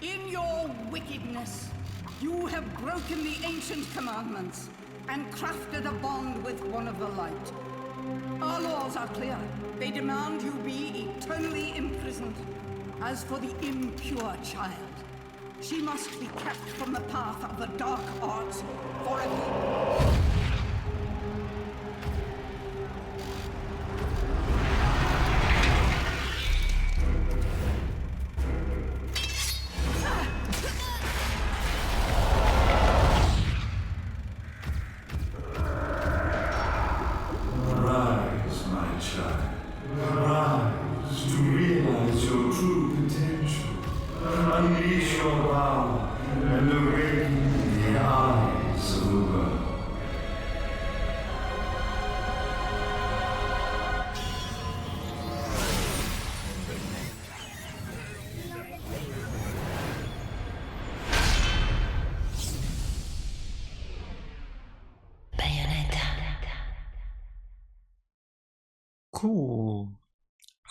In your wickedness, you have broken the ancient commandments and crafted a bond with one of the light. Our laws are clear. They demand you be eternally imprisoned. As for the impure child, she must be kept from the path of the dark arts forever.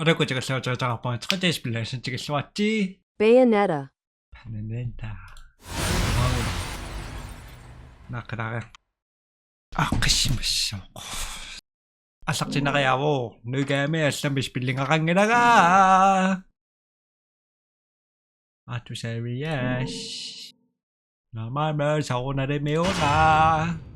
어렵고 찍었어요. 저 한번 첫째 스플래시 찍었었지. Bayonetta. 바네네다. 나그다가 아크시무시. 아삭 지나가야고. 누가메 SMS 빌링가 강게다가. 아투 세리아스. 나마메 사오나레 메오나.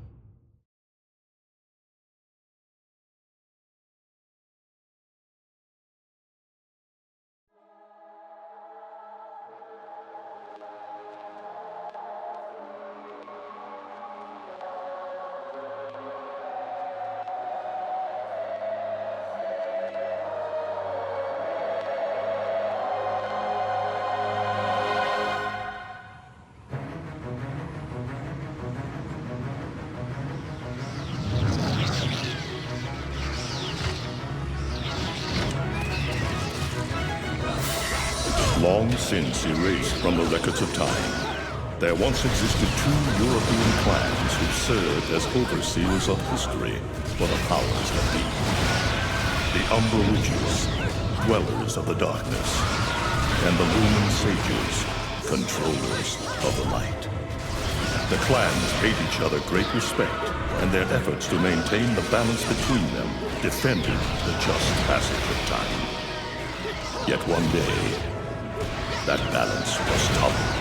Long since erased from the records of time, there once existed two European clans who served as overseers of history for the powers that be. The Umbra Witches, dwellers of the darkness, and the Lumen Sages, controllers of the light. The clans paid each other great respect, and their efforts to maintain the balance between them defended the just passage of time. Yet one day, that balance was toppled.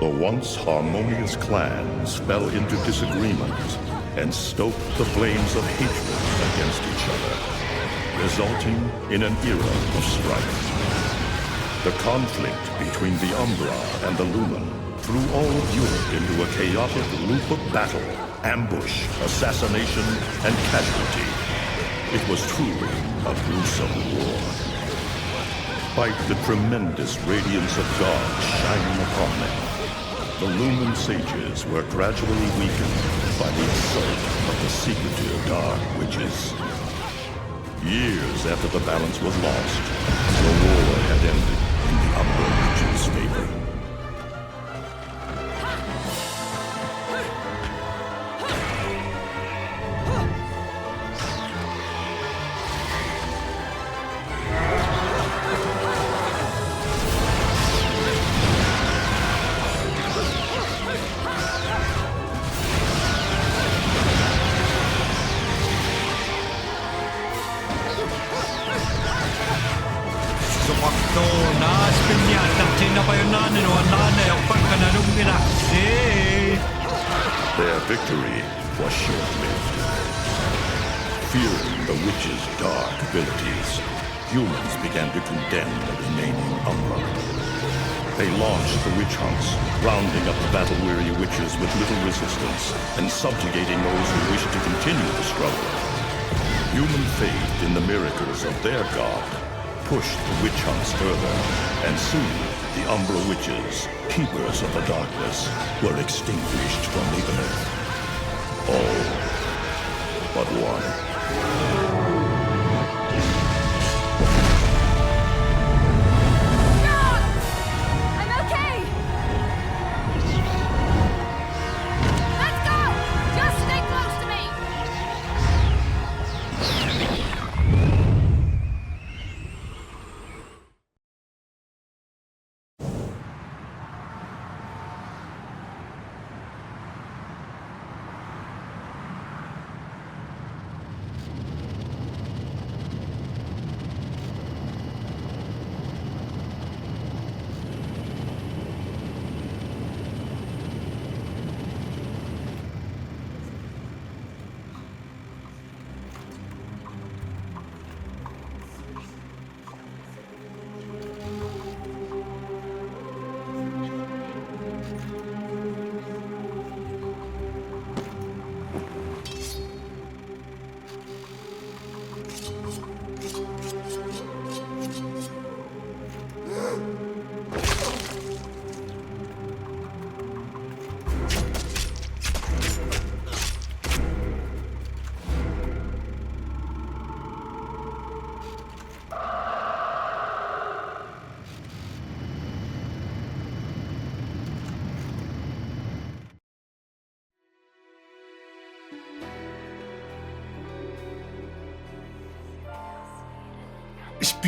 The once harmonious clans fell into disagreement and stoked the flames of hatred against each other, resulting in an era of strife. The conflict between the Umbra and the Lumen threw all of Europe into a chaotic loop of battle, ambush, assassination, and casualty. It was truly a gruesome war. Despite the tremendous radiance of God shining upon them, the Lumen Sages were gradually weakened by the assault of the secretive Dark Witches. Years after the balance was lost, the war had ended in the Umbra Witches' favor. Their victory was short-lived. Fearing the witches' dark abilities, humans began to condemn the remaining Umbra. They launched the witch hunts, rounding up the battle-weary witches with little resistance and subjugating those who wished to continue the struggle. Human faith in the miracles of their god pushed the witch hunts further, and soon the Umbra Witches, keepers of the darkness, were extinguished from the earth. All but one. I'm okay!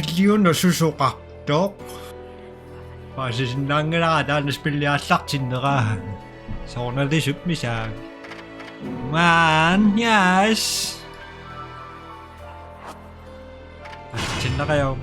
billion susukaqtoq paasisinnaangalaataana spilliaallaqtinneraahan soornalisup misaag man yes tinnerayum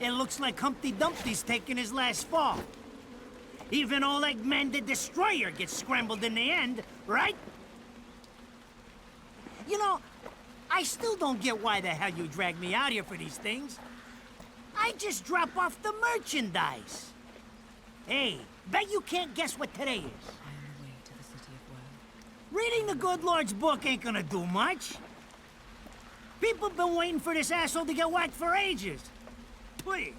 It looks like Humpty Dumpty's taking his last fall. Even old Eggman the Destroyer gets scrambled in the end, right? You know, I still don't get why the hell you dragged me out here for these things. I just drop off the merchandise. Hey, bet you can't guess what today is. I am the way to the city of woe. Reading the good Lord's book ain't gonna do much. People have been waiting for this asshole to get whacked for ages. Please.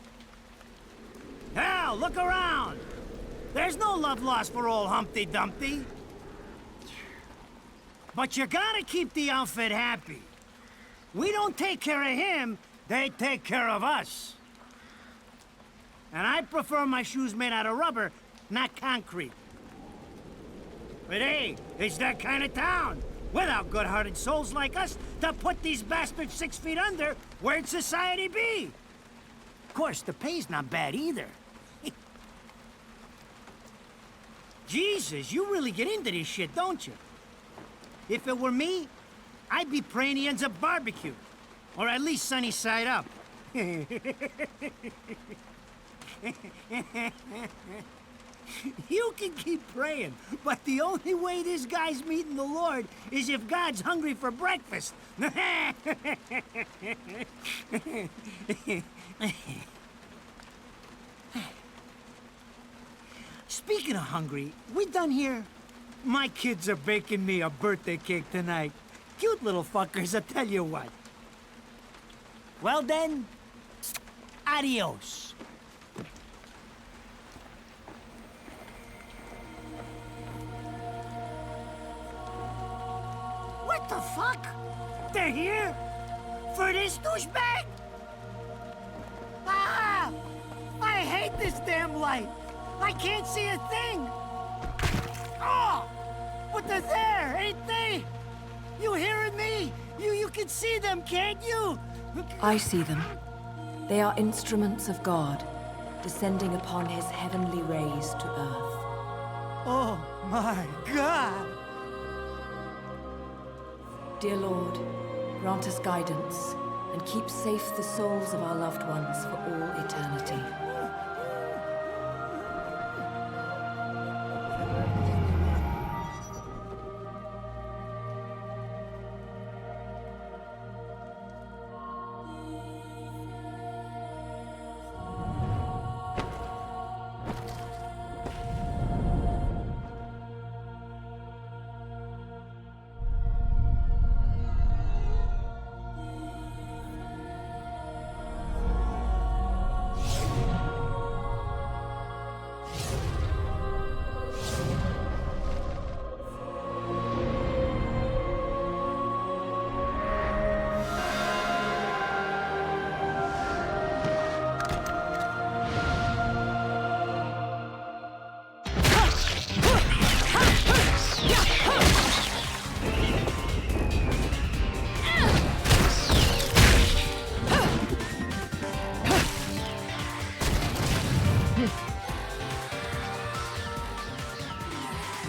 Hell, look around. There's no love lost for old Humpty Dumpty. But you gotta keep the outfit happy. We don't take care of him, they take care of us. And I prefer my shoes made out of rubber, not concrete. But hey, it's that kind of town. Without good-hearted souls like us to put these bastards 6 feet under, where'd society be? Of course, the pay's not bad either. Jesus, you really get into this shit, don't you? If it were me, I'd be praying he ends up barbecued. Or at least sunny side up. You can keep praying, but the only way this guy's meeting the Lord is if God's hungry for breakfast. Speaking of hungry, we done here? My kids are baking me a birthday cake tonight. Cute little fuckers, I tell you what. Well then, adios. What the fuck? They're here? For this douchebag? Ah! I hate this damn light. I can't see a thing. Oh! But they're there, ain't they? You hearing me? You can see them, can't you? I see them. They are instruments of God, descending upon his heavenly rays to earth. Oh my God! Dear Lord, grant us guidance and keep safe the souls of our loved ones for all eternity.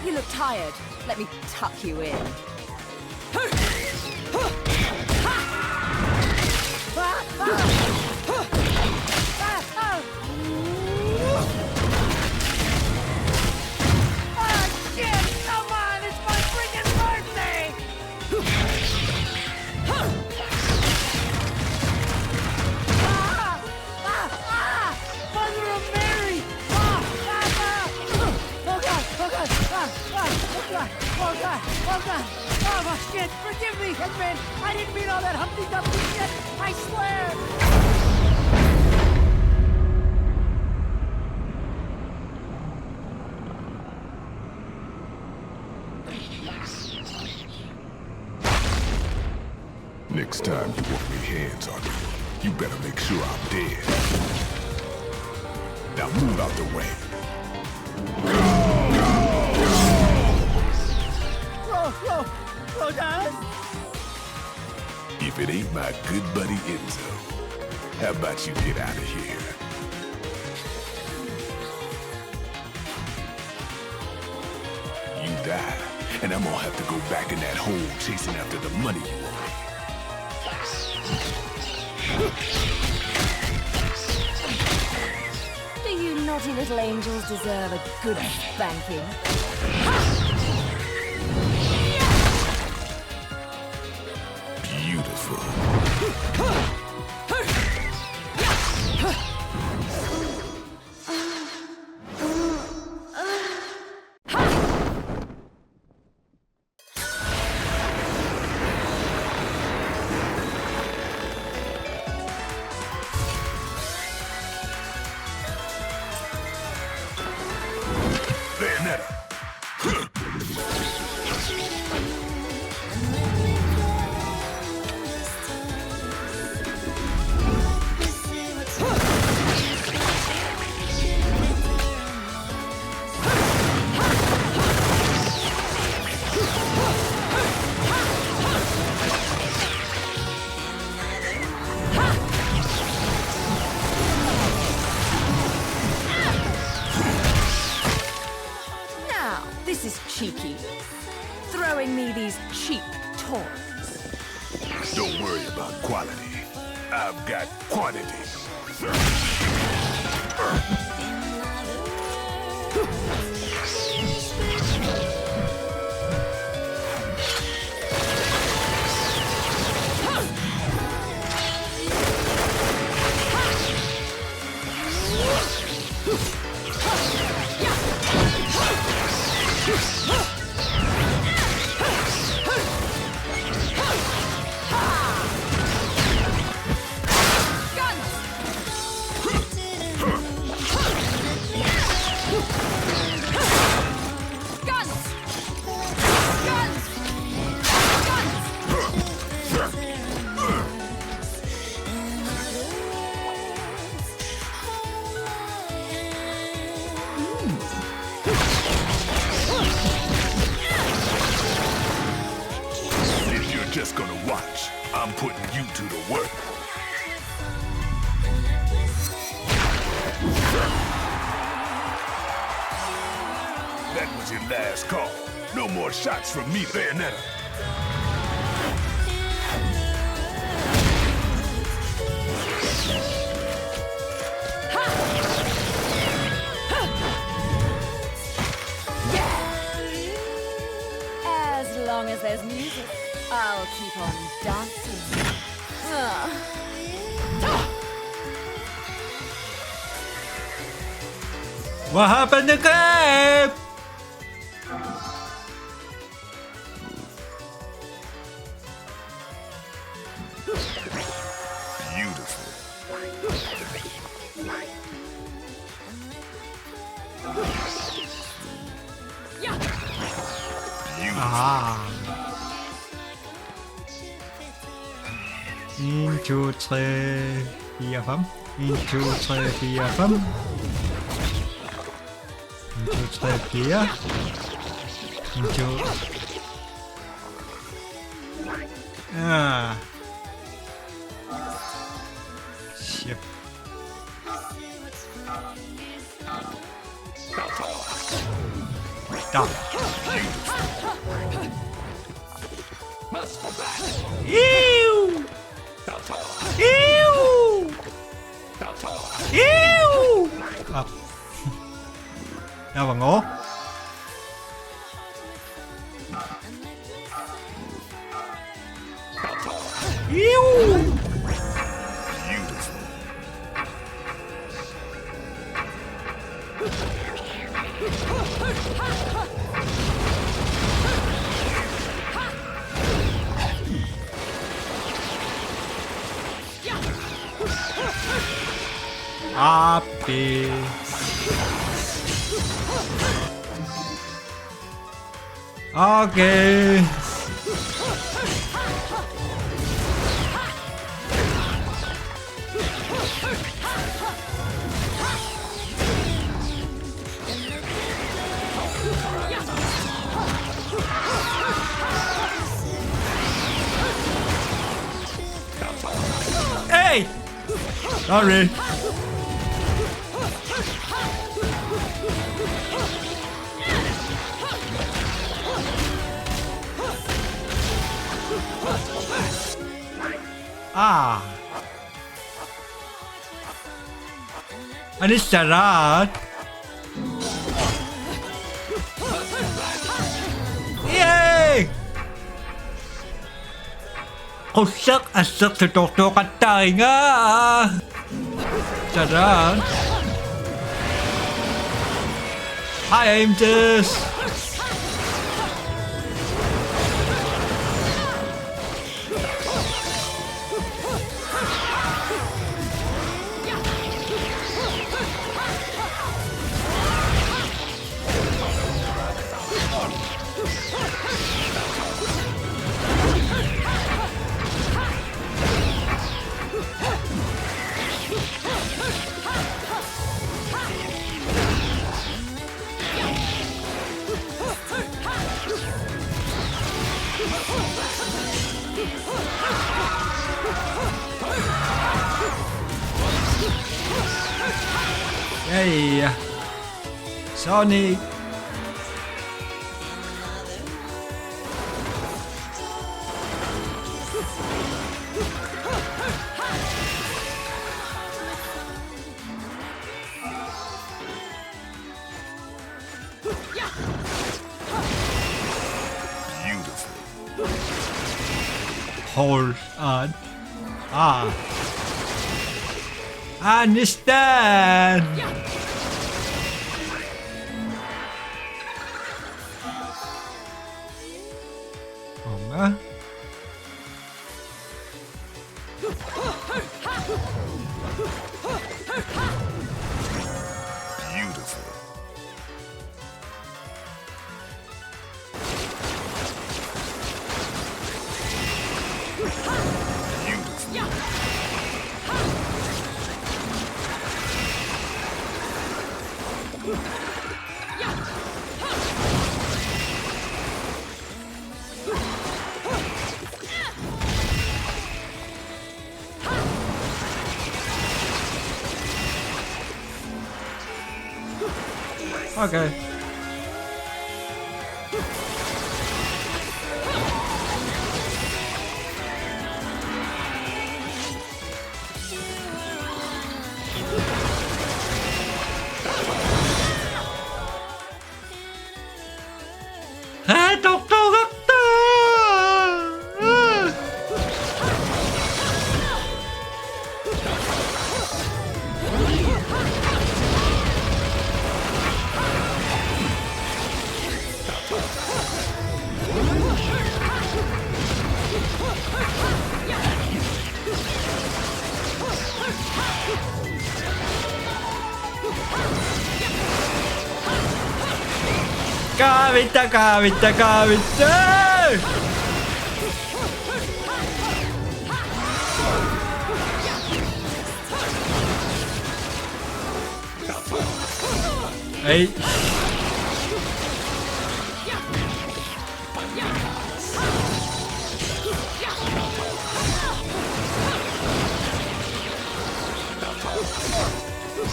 You look tired. Let me tuck you in. Shit! Come on! It's my freaking birthday! I didn't mean all that Humpty Dumpty shit! I swear! Next time you want me hands on me, you better make sure I'm dead. Now move out the way. Rodan? If it ain't my good buddy Enzo, how about you get out of here? You die, and I'm gonna have to go back in that hole chasing after the money you owe me. Do you naughty little angels deserve a good spanking? Beautiful. Bayonetta. Now, this is cheeky. Throwing me these cheap toys. Don't worry about quality. I've got quantity. If you're just gonna watch, I'm putting you to the work. That was your last call. No more shots from me, Bayonetta. As long as there's music, I'll keep on dancing. What happened to Gabe? Beautiful. Ah. 1, 2, 3, 4, 5. 1, 2, 3, 4, 5. 1, 2, 3, 4. 1, 2. Ah. Shit. Stop. Ew! Ew! Ew! À. Đâu bà ngố. Ew! Happy. Okay. Hey! Sorry. Ah. And it's Gerard. Yay! Asok tutok-tukan tayo nga. Gerard. Hi, Aimtus. Hey, Sonic. Hold on. Ah. Understand. Huh? Beautiful. Okay. Hey, Doctor. Kavita. Hey.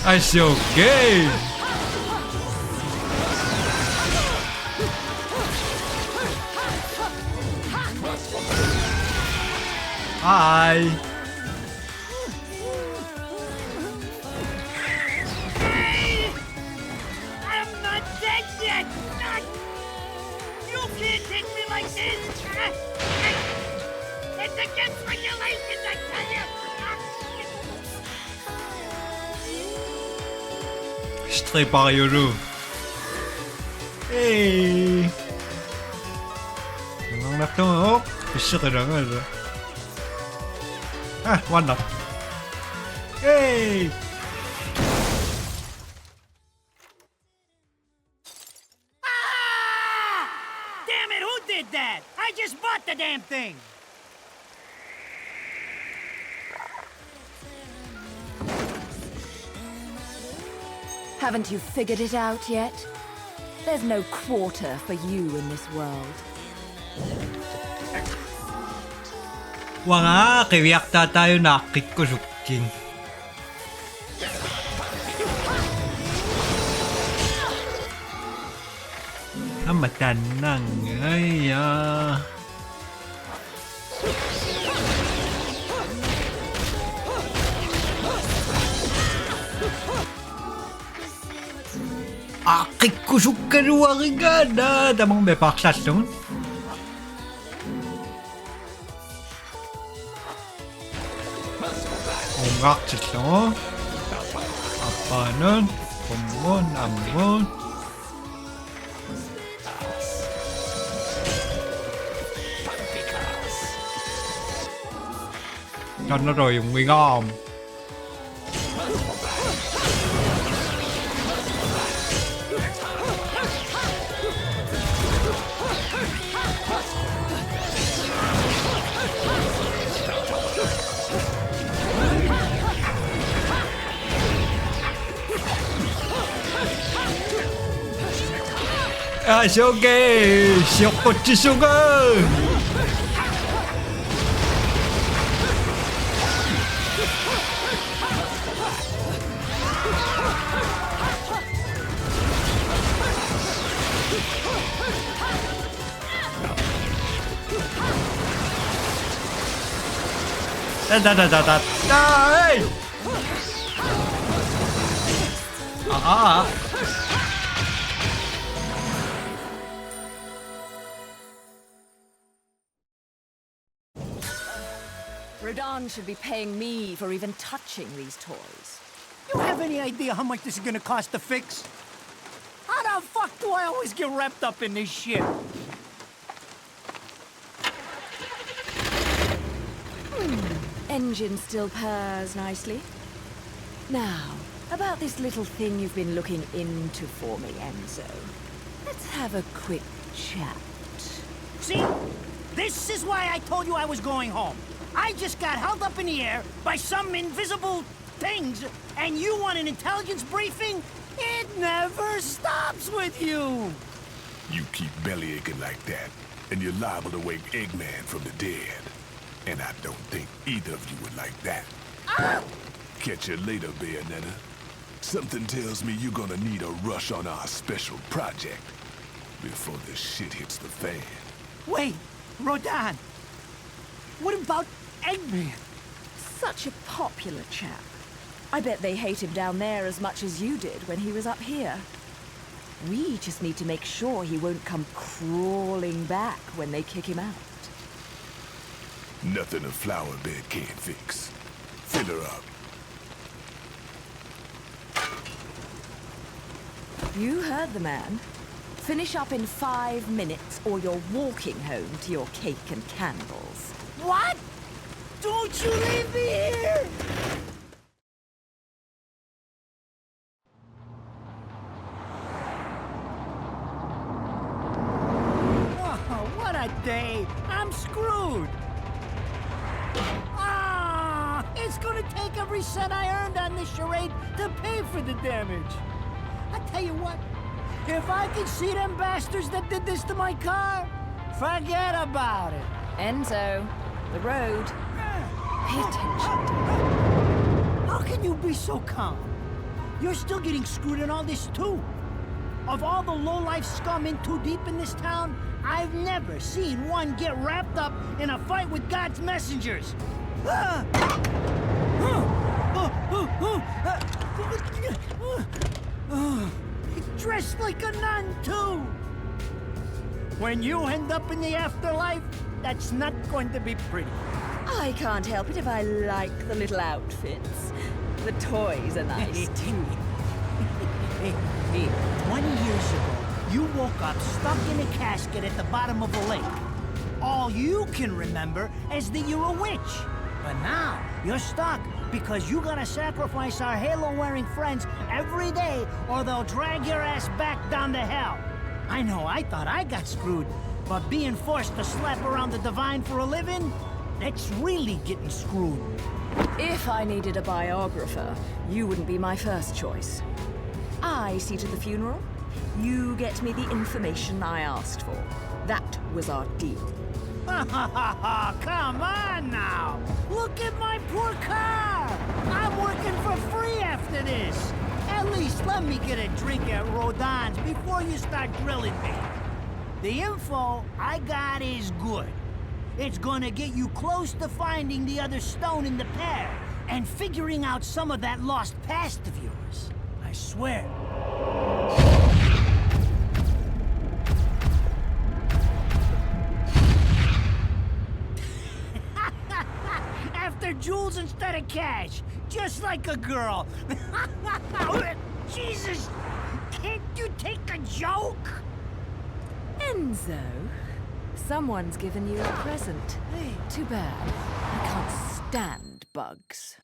I see. Okay. Hi. I'm not dead yet! You can't take me like this! It's against regulations, I tell you! Stray bağırıyorum. Hey. Ngon lắm đúng không? Cái sức rồi. Ah, one up. Hey. thing. Haven't you figured it out yet? There's no quarter for you in this world. Wanga, kiviyakta tayo nakikkusuking. Matan nang ay akikkusuk ka ruwang gana. Tamang may paksas naman. Ungak sito. Apanon. Pumon, amon. Cho nó rồi dùng nguyên om. À, Shoge! Shokochi Shoga! Hey! Rodan should be paying me for even touching these toys. You have any idea how much this is gonna cost to fix? How the fuck do I always get wrapped up in this shit? Engine still purrs nicely. Now, about this little thing you've been looking into for me, Enzo. Let's have a quick chat. See? This is why I told you I was going home. I just got held up in the air by some invisible things, and you want an intelligence briefing? It never stops with you! You keep belly aching like that, and you're liable to wake Eggman from the dead. And I don't think either of you would like that. Ah! Catch you later, Bayonetta. Something tells me you're gonna need a rush on our special project before the shit hits the fan. Wait, Rodan. What about Eggman? Such a popular chap. I bet they hate him down there as much as you did when he was up here. We just need to make sure he won't come crawling back when they kick him out. Nothing a flower bed can't fix. Fill her up. You heard the man. Finish up in 5 minutes or you're walking home to your cake and candles. What? Don't you leave me here! Oh, what a day! I'm screwed! Ah! It's gonna take every cent I earned on this charade to pay for the damage. I tell you what, if I could see them bastards that did this to my car, forget about it. Enzo, the road. Pay attention. How can you be so calm? You're still getting screwed in all this too. Of all the low-life scum in too deep in this town, I've never seen one get wrapped up in a fight with God's messengers. Dressed like a nun, too. When you end up in the afterlife, that's not going to be pretty. I can't help it if I like the little outfits. The toys are nice, too. Hey, 20 years ago, you woke up stuck in a casket at the bottom of a lake. All you can remember is that you're a witch. But now, you're stuck because you gotta sacrifice our halo-wearing friends every day or they'll drag your ass back down to hell. I know, I thought I got screwed, But being forced to slap around the Divine for a living, that's really getting screwed. If I needed a biographer, you wouldn't be my first choice. I see to the funeral. You get me the information I asked for. That was our deal. Come on now! Look at my poor car! I'm working for free after this! At least let me get a drink at Rodin's before you start grilling me. The info I got is good. It's gonna get you close to finding the other stone in the pair and figuring out some of that lost past of yours. I swear. After jewels instead of cash, just like a girl. Jesus, can't you take a joke? Enzo, someone's given you a present. Too bad. I can't stand bugs.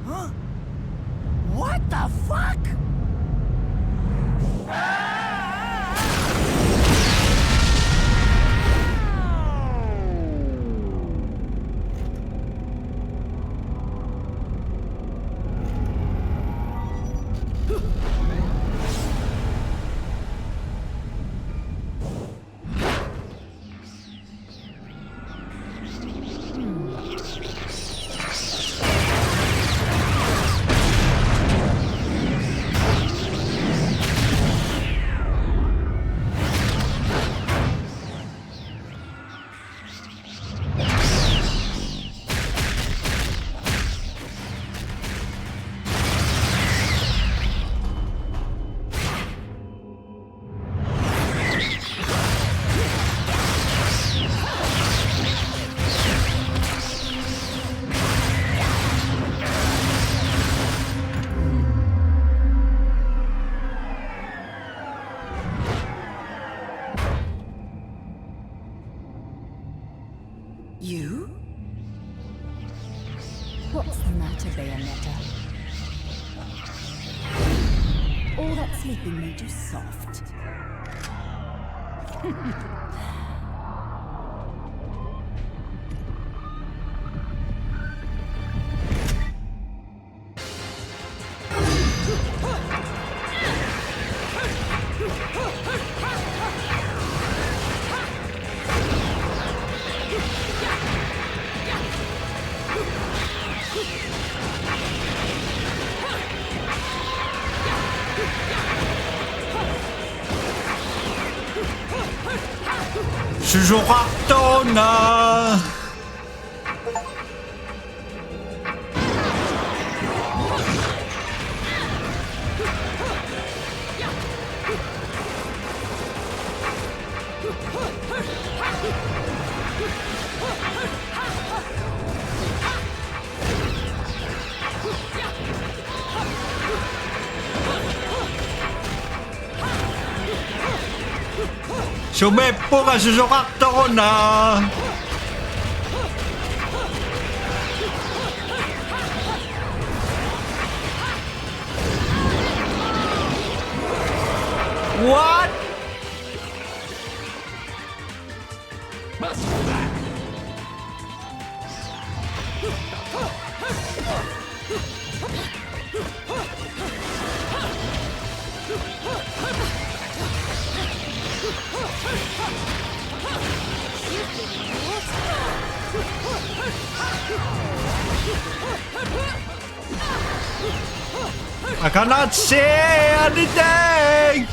Huh? What the fuck? You? What's the matter, Bayonetta? All that sleeping made you soft. 주조각도나 쇼메뽀가 주조각도나 What? I cannot see anything!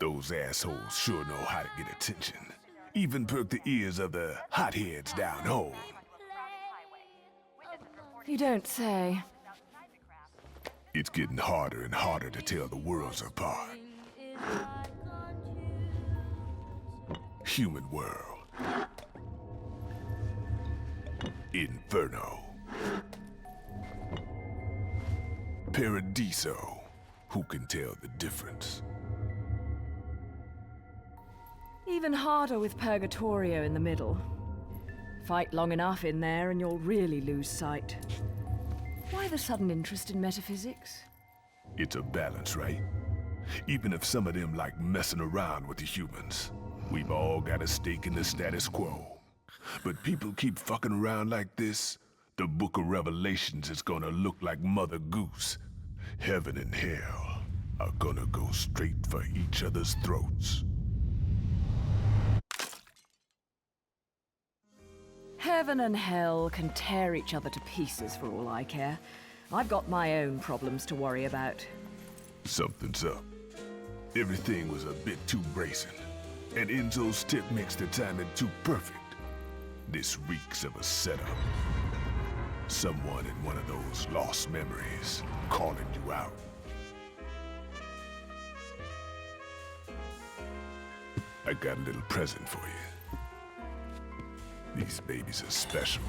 Those assholes sure know how to get attention. Even perk the ears of the hotheads down home. You don't say. It's getting harder and harder to tell the worlds apart. Human world. Inferno. Paradiso. Who can tell the difference? Even harder with Purgatorio in the middle. Fight long enough in there and you'll really lose sight. Why the sudden interest in metaphysics? It's a balance, right? Even if some of them like messing around with the humans, we've all got a stake in the status quo. But people keep fucking around like this, the Book of Revelations is gonna look like Mother Goose. Heaven and hell are gonna go straight for each other's throats. Heaven and hell can tear each other to pieces for all I care. I've got my own problems to worry about. Something's up. Everything was a bit too bracing, and Enzo's tip makes the timing too perfect. This reeks of a setup. Someone in one of those lost memories calling you out. I got a little present for you. These babies are special.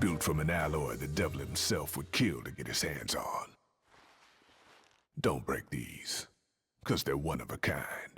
Built from an alloy the devil himself would kill to get his hands on. Don't break these, 'cause they're one of a kind.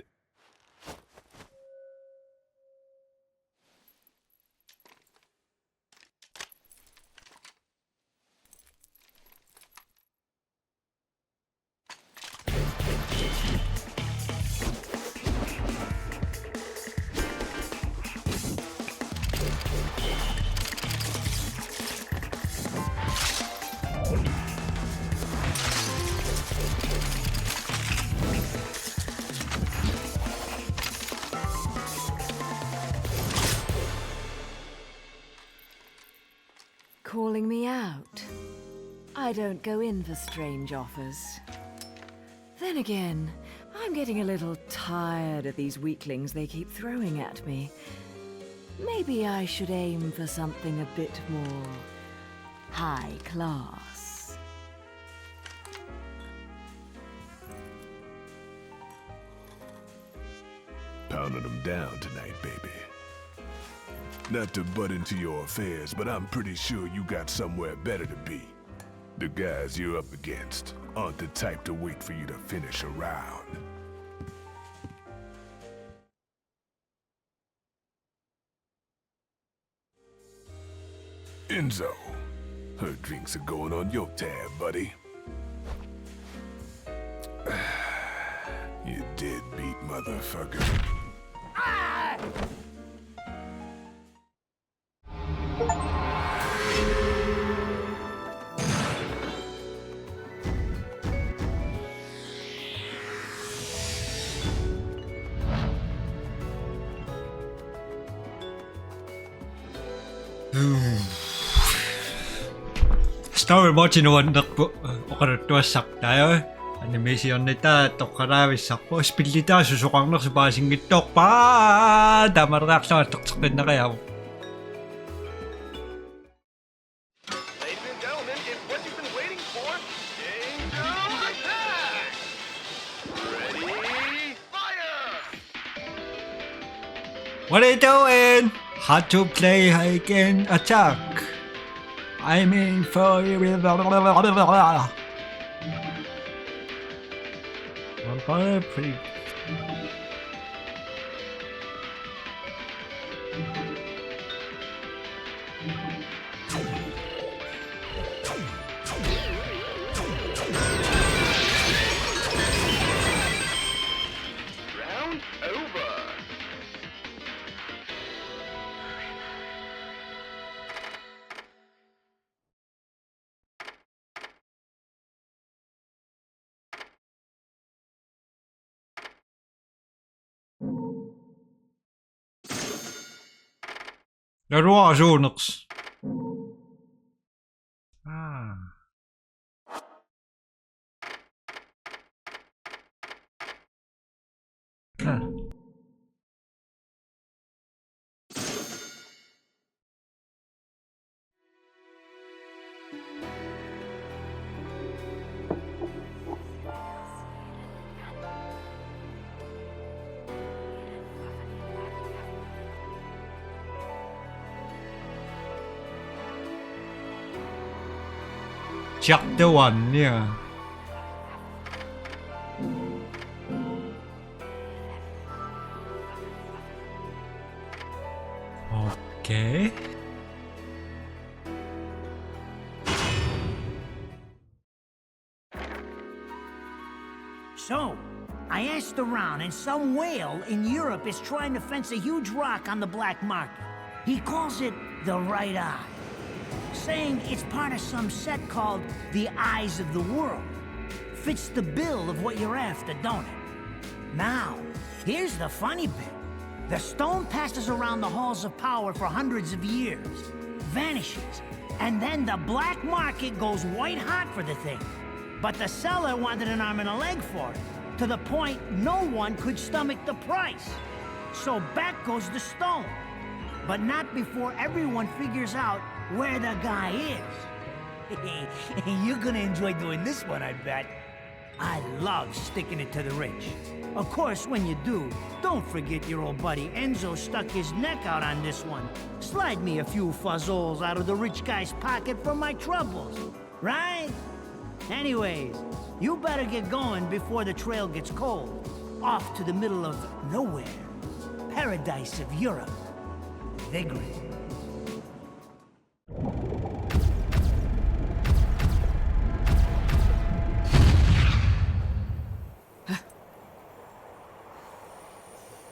Calling me out? I don't go in for strange offers. Then again, I'm getting a little tired of these weaklings they keep throwing at me. Maybe I should aim for something a bit more high class. Pounding them down tonight, baby. Not to butt into your affairs, but I'm pretty sure you got somewhere better to be. The guys you're up against aren't the type to wait for you to finish a round. Enzo, her drinks are going on your tab, buddy. You deadbeat motherfucker. Story mo sinuwan na ko. Okaratuwa sak tayo. Animationita tokkaraavissarpu spillitaa susuqarnersu paasingittorpaa tamaraqlaa toqseqinneqiavu. Ladies and gentlemen, it's what you've been waiting for. Angel attack! Ready, fire! What are you doing? Hard to play again attack. I'm in for Vampire pretty. Round over. Laruaa suunnaks. Ah. Ah. Chapter 1 เนี่ย Okay. So, I asked around, and some whale in Europe is trying to fence a huge rock on the black market. He calls it the Right Eye, saying it's part of some set called the Eyes of the World. Fits the bill of what you're after, don't it? Now, here's the funny bit. The stone passes around the halls of power for hundreds of years, vanishes, and then the black market goes white hot for the thing. But the seller wanted an arm and a leg for it, to the point no one could stomach the price. So back goes the stone. But not before everyone figures out where the guy is. You're gonna enjoy doing this one, I bet. I love sticking it to the rich. Of course, when you do, don't forget your old buddy Enzo stuck his neck out on this one. Slide me a few fuzzoles out of the rich guy's pocket for my troubles, right? Anyways, you better get going before the trail gets cold. Off to the middle of nowhere. Paradise of Europe. Vigrid.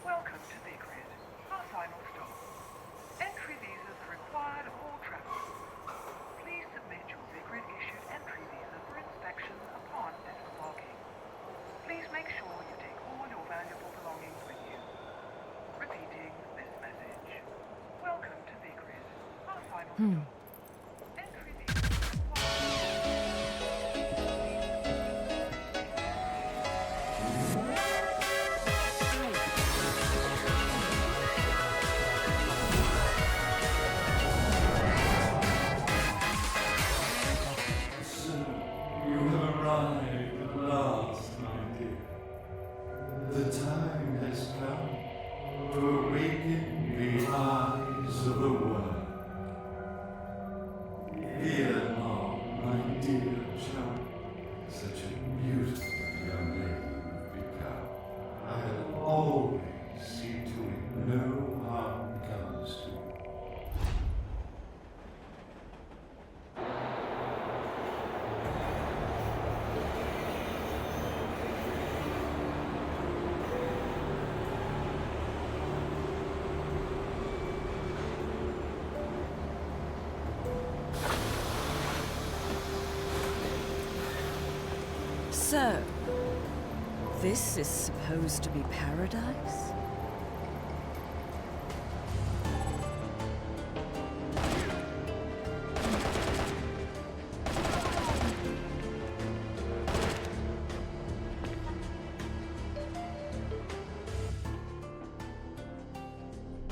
Welcome to Vigrid, our final stop. Entry visas are required of all travelers. Please submit your Vigrid-issued entry visa for inspection upon disembarking. Please make sure you take all your valuable belongings with you. Repeating this message. Welcome to Vigrid, our final stop. Entry visas are required. You have arrived at last, my dear. The time has come to awaken the eyes of the world. Here now, my dear child, such a beautiful young lady you've become. I'll always see to it no harm comes to you. So, this is supposed to be paradise?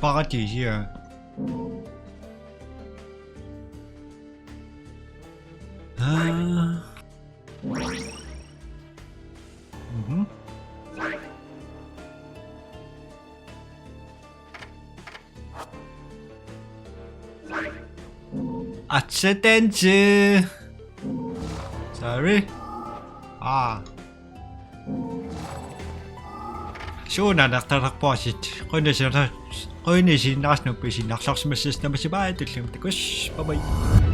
paradies here. Accident. Sorry. Suuna naqtaraqpuasit qunisineraq qunisinnaarnuppi sinnaarsorsimassistamasipaatullumt kus bye bye.